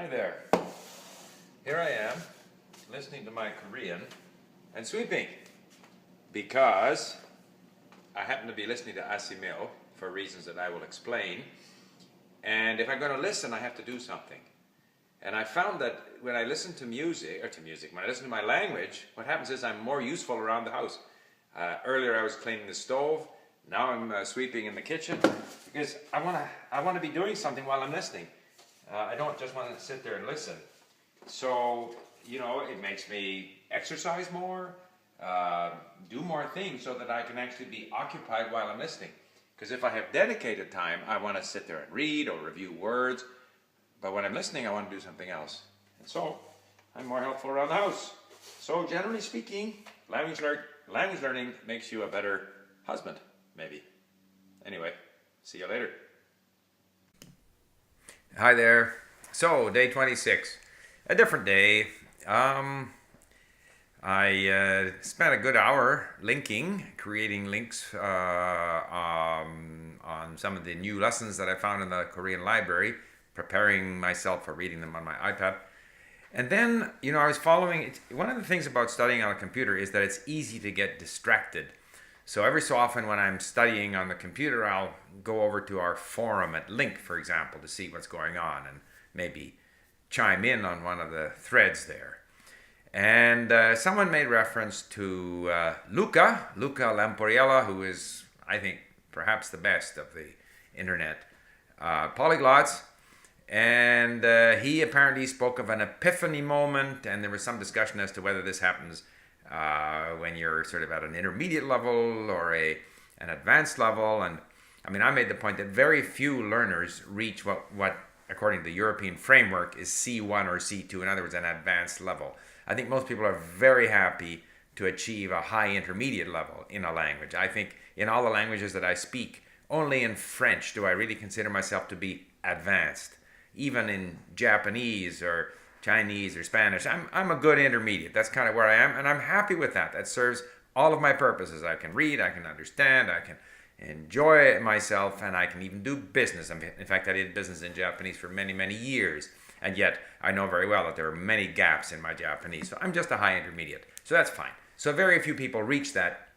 Hi there. Here I am, listening to my Korean and sweeping because I happen to be listening to Assimil for reasons that I will explain. And if I'm going to listen, I have to do something. And I found that when I listen to music, when I listen to my language, what happens is I'm more useful around the house. Earlier I was cleaning the stove. Now I'm sweeping in the kitchen because I want to be doing something while I'm listening. I don't just want to sit there and listen. So, it makes me exercise more, do more things so that I can actually be occupied while I'm listening. Because if I have dedicated time, I want to sit there and read or review words. But when I'm listening, I want to do something else. And so, I'm more helpful around the house. So, generally speaking, language learning makes you a better husband, maybe. Anyway, see you later. Hi there. So, day 26. A different day. I spent a good hour creating links on some of the new lessons that I found in the Korean library, preparing myself for reading them on my iPad. And then, I was following it. One of the things about studying on a computer is that it's easy to get distracted. So every so often when I'm studying on the computer, I'll go over to our forum at Link, for example, to see what's going on and maybe chime in on one of the threads there. And someone made reference to Luca Lamporiella, who is, I think, perhaps the best of the internet polyglots. And he apparently spoke of an epiphany moment, and there was some discussion as to whether this happens when you're sort of at an intermediate level or an advanced level. And I mean, I made the point that very few learners reach what according to the European framework is C1 or C2, in other words, an advanced level. I think most people are very happy to achieve a high intermediate level in a language. I think in all the languages that I speak, only in French do I really consider myself to be advanced. Even in Japanese or Chinese or Spanish, I'm a good intermediate. That's kind of where I am, and I'm happy with that. That serves all of my purposes. I can read, I can understand, I can enjoy myself, and I can even do business. In fact, I did business in Japanese for many, many years, and yet I know very well that there are many gaps in my Japanese. So I'm just a high intermediate. So that's fine. So very few people reach that,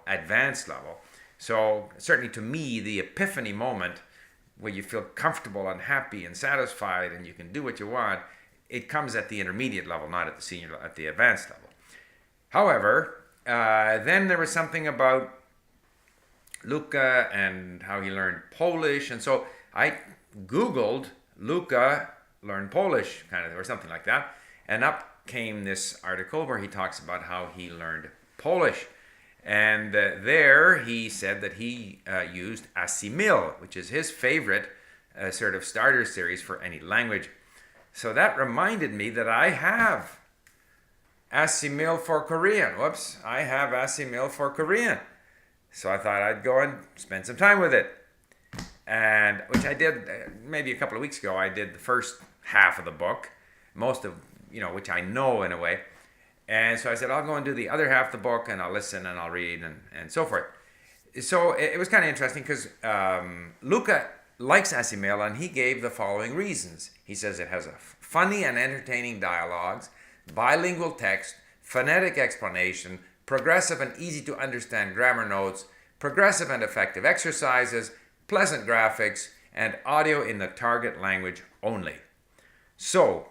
advanced level. So certainly to me, the epiphany moment where you feel comfortable and happy and satisfied and you can do what you want, it comes at the intermediate level, not at the advanced level. However, then there was something about Luca and how he learned Polish, and so I Googled Luca learned Polish, or something like that, and up came this article where he talks about how he learned Polish. And there he said that he used Assimil, which is his favorite sort of starter series for any language. So that reminded me that I have Assimil for Korean. I have Assimil for Korean. So I thought I'd go and spend some time with it. And which I did maybe a couple of weeks ago. I did the first half of the book, most of, which I know in a way. And so I said, I'll go and do the other half of the book, and I'll listen and I'll read and so forth. So it was kind of interesting because Luca likes Assimil, and he gave the following reasons. He says it has a funny and entertaining dialogues, bilingual text, phonetic explanation, progressive and easy to understand grammar notes, progressive and effective exercises, pleasant graphics, and audio in the target language only. So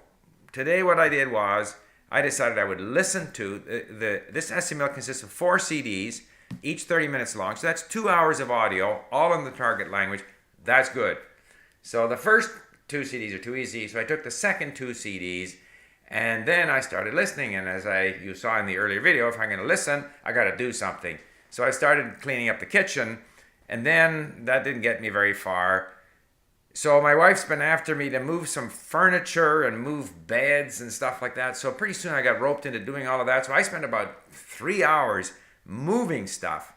today what I did was I decided I would listen to this Assimil consists of 4 CDs, each 30 minutes long. So that's 2 hours of audio, all in the target language. That's good. So the first 2 CDs are too easy. So I took the second 2 CDs, and then I started listening. And as you saw in the earlier video, if I'm going to listen, I got to do something. So I started cleaning up the kitchen, and then that didn't get me very far. So my wife's been after me to move some furniture and move beds and stuff like that. So pretty soon I got roped into doing all of that. So I spent about 3 hours moving stuff,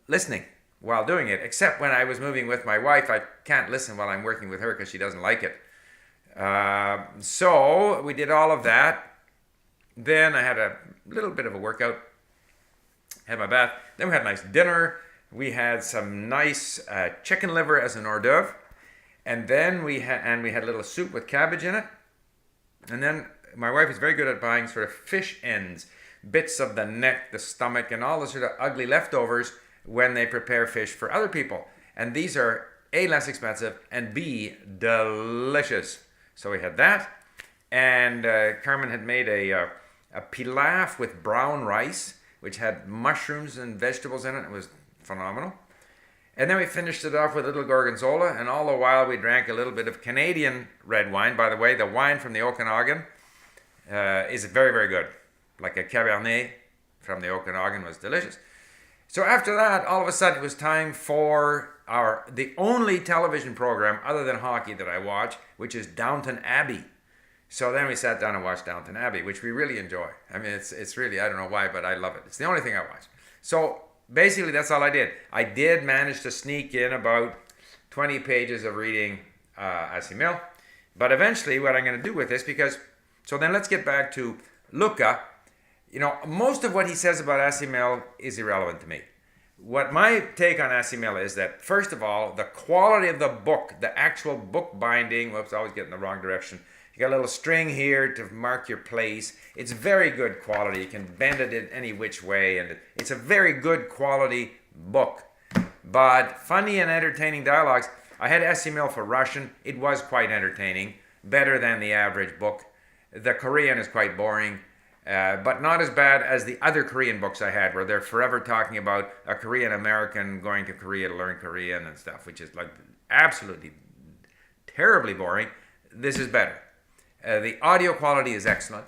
listening while doing it. Except when I was moving with my wife, I can't listen while I'm working with her because she doesn't like it. So we did all of that. Then I had a little bit of a workout, had my bath. Then we had a nice dinner. We had some nice chicken liver as an hors d'oeuvre. And then we had a little soup with cabbage in it. And then my wife is very good at buying sort of fish ends, bits of the neck, the stomach, and all the sort of ugly leftovers when they prepare fish for other people. And these are A, less expensive, and B, delicious. So we had that. And Carmen had made a pilaf with brown rice, which had mushrooms and vegetables in it. It was phenomenal. And then we finished it off with a little gorgonzola, and all the while we drank a little bit of Canadian red wine. By the way, the wine from the Okanagan is very, very good. Like a Cabernet from the Okanagan was delicious. So after that, all of a sudden it was time for the only television program other than hockey that I watch, which is Downton Abbey. So then we sat down and watched Downton Abbey, which we really enjoy. I mean, it's really, I don't know why, but I love it. It's the only thing I watch. So basically, that's all I did. I did manage to sneak in about 20 pages of reading Assimil. But eventually, what I'm going to do with this, so then let's get back to Luca. You know, most of what he says about Assimil is irrelevant to me. What my take on Assimil is that, first of all, the quality of the book, the actual book binding, whoops, I always get in the wrong direction. You got a little string here to mark your place. It's very good quality. You can bend it in any which way, and it's a very good quality book. But funny and entertaining dialogues. I had Assimil for Russian. It was quite entertaining, better than the average book. The Korean is quite boring, but not as bad as the other Korean books I had, where they're forever talking about a Korean American going to Korea to learn Korean and stuff, which is like absolutely terribly boring. This is better. The audio quality is excellent.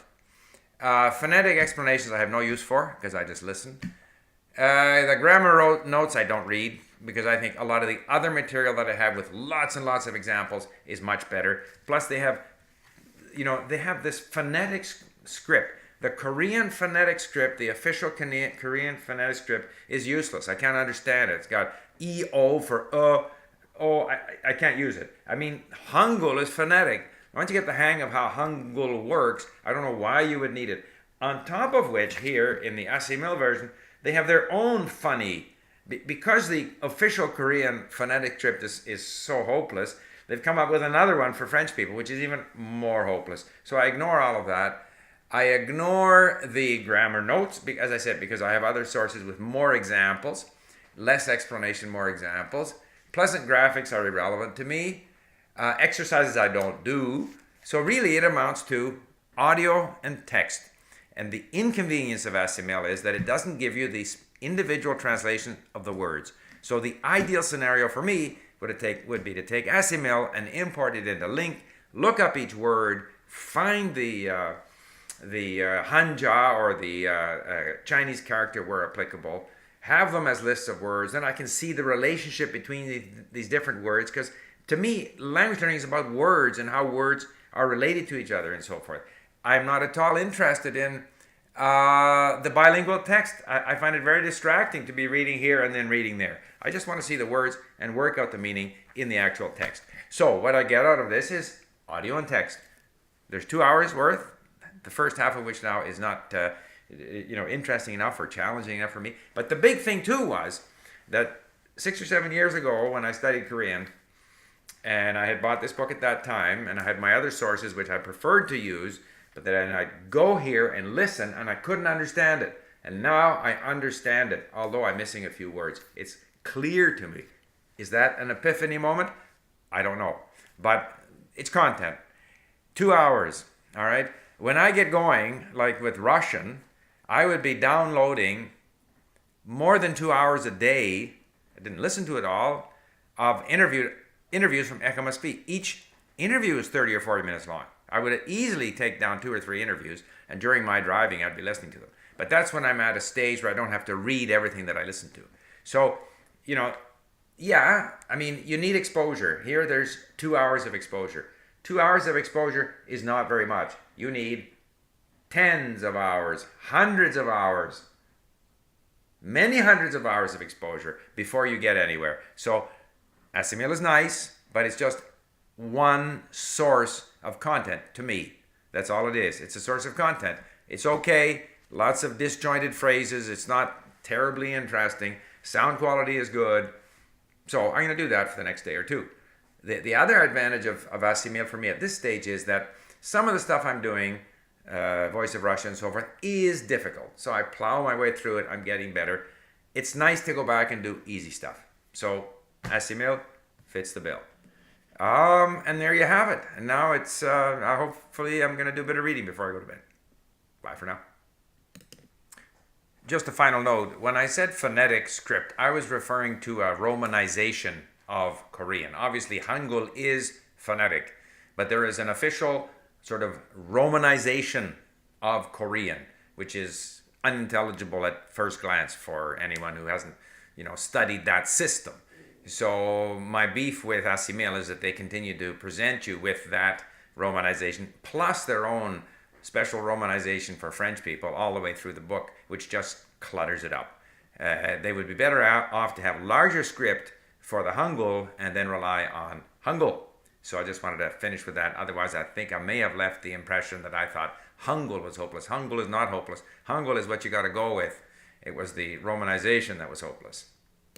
Phonetic explanations I have no use for because I just listen. The grammar notes I don't read because I think a lot of the other material that I have with lots and lots of examples is much better. Plus they have this phonetic script. The Korean phonetic script, the official Korean phonetic script is useless. I can't understand it. It's got E-O for I can't use it. I mean, Hangul is phonetic. Once you get the hang of how Hangul works, I don't know why you would need it. On top of which, here in the Assimil version, they have their own funny, because the official Korean phonetic script is so hopeless, they've come up with another one for French people, which is even more hopeless. So I ignore all of that. I ignore the grammar notes, as I said, because I have other sources with more examples, less explanation, more examples. Pleasant graphics are irrelevant to me. Exercises I don't do. So really it amounts to audio and text. And the inconvenience of Assimil is that it doesn't give you the individual translation of the words. So the ideal scenario for me would be to take Assimil and import it into Link, look up each word, find the Hanja or the Chinese character where applicable, have them as lists of words, then I can see the relationship between these different words, because to me, language learning is about words and how words are related to each other and so forth. I'm not at all interested in the bilingual text. I find it very distracting to be reading here and then reading there. I just want to see the words and work out the meaning in the actual text. So what I get out of this is audio and text. There's 2 hours worth, the first half of which now is not interesting enough or challenging enough for me. But the big thing too was that 6 or 7 years ago when I studied Korean, and I had bought this book at that time, and I had my other sources which I preferred to use, but then I'd go here and listen, and I couldn't understand it. And now I understand it, although I'm missing a few words. It's clear to me. Is that an epiphany moment? I don't know. But it's content. 2 hours, all right? When I get going, like with Russian, I would be downloading more than 2 hours a day. I didn't listen to it all, of interviews from ECOMSP. Each interview is 30 or 40 minutes long. I would easily take down 2 or 3 interviews, and during my driving, I'd be listening to them. But that's when I'm at a stage where I don't have to read everything that I listen to. So, you need exposure. Here, there's 2 hours of exposure. 2 hours of exposure is not very much. You need tens of hours, hundreds of hours, many hundreds of hours of exposure before you get anywhere. So, Assimil is nice, but it's just one source of content to me. That's all it is. It's a source of content. It's okay. Lots of disjointed phrases. It's not terribly interesting. Sound quality is good. So I'm going to do that for the next day or two. The other advantage of Assimil for me at this stage is that Some of the stuff I'm doing, Voice of Russia and so forth, is difficult. So I plow my way through it. I'm getting better. It's nice to go back and do easy stuff. So Assimil fits the bill. And there you have it. And now it's, hopefully I'm going to do a bit of reading before I go to bed. Bye for now. Just a final note. When I said phonetic script, I was referring to a romanization of Korean. Obviously, Hangul is phonetic, but there is an official sort of romanization of Korean, which is unintelligible at first glance for anyone who hasn't, studied that system. So my beef with Assimil is that they continue to present you with that romanization, plus their own special romanization for French people all the way through the book, which just clutters it up. They would be better off to have larger script for the Hangul and then rely on Hangul. So I just wanted to finish with that. Otherwise, I think I may have left the impression that I thought Hangul was hopeless. Hangul is not hopeless. Hangul is what you got to go with. It was the romanization that was hopeless.